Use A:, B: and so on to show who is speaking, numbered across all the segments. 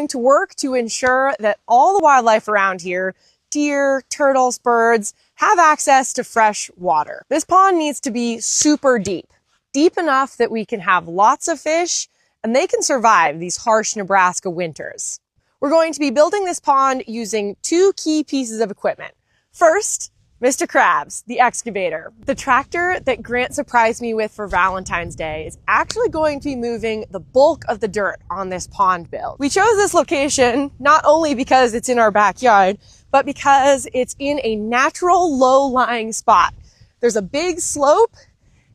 A: going to work to ensure that all the wildlife around here, deer, turtles, birds, have access to fresh water. This pond needs to be super deep, deep enough that we can have lots of fish and they can survive these harsh Nebraska winters. We're going to be building this pond using two key pieces of equipment. First, Mr. Krabs, the excavator. The tractor that Grant surprised me with for Valentine's Day is actually going to be moving the bulk of the dirt on this pond build. We chose this location not only because it's in our backyard, but because it's in a natural low-lying spot. There's a big slope,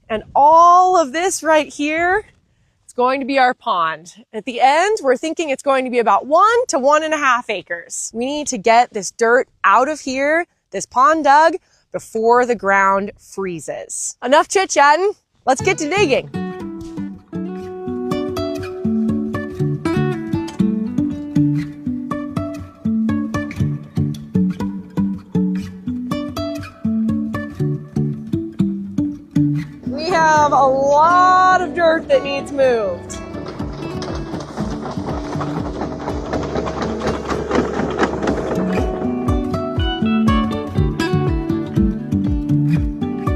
A: and all of this right here is going to be our pond. At the end, we're thinking it's going to be about 1 to 1.5 acres. We need to get this dirt out of here, this pond dug, before the ground freezes. Enough chit-chatting, let's get to digging. We have a lot of dirt that needs moved.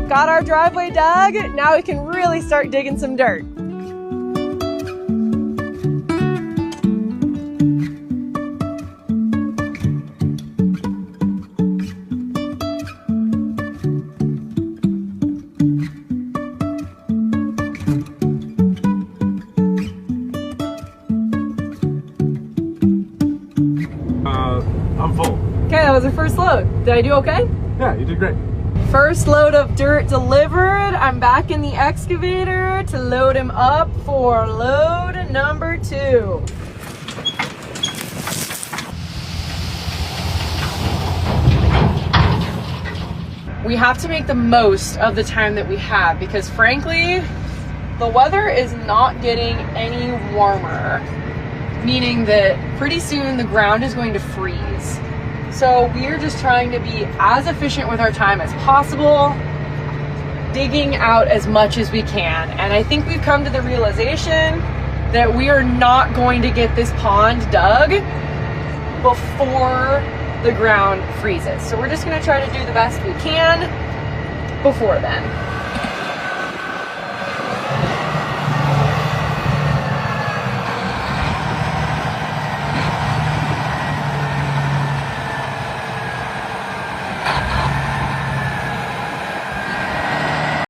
A: Got our driveway dug, now we can really start digging some dirt.
B: I'm full.
A: Okay, that was our first load. Did I do okay?
B: Yeah, you did great.
A: First load of dirt delivered. I'm back in the excavator to load him up for load number 2. We have to make the most of the time that we have because frankly, the weather is not getting any warmer, meaning that pretty soon the ground is going to freeze. So we are just trying to be as efficient with our time as possible, digging out as much as we can. And I think we've come to the realization that we are not going to get this pond dug before the ground freezes. So we're just gonna try to do the best we can before then.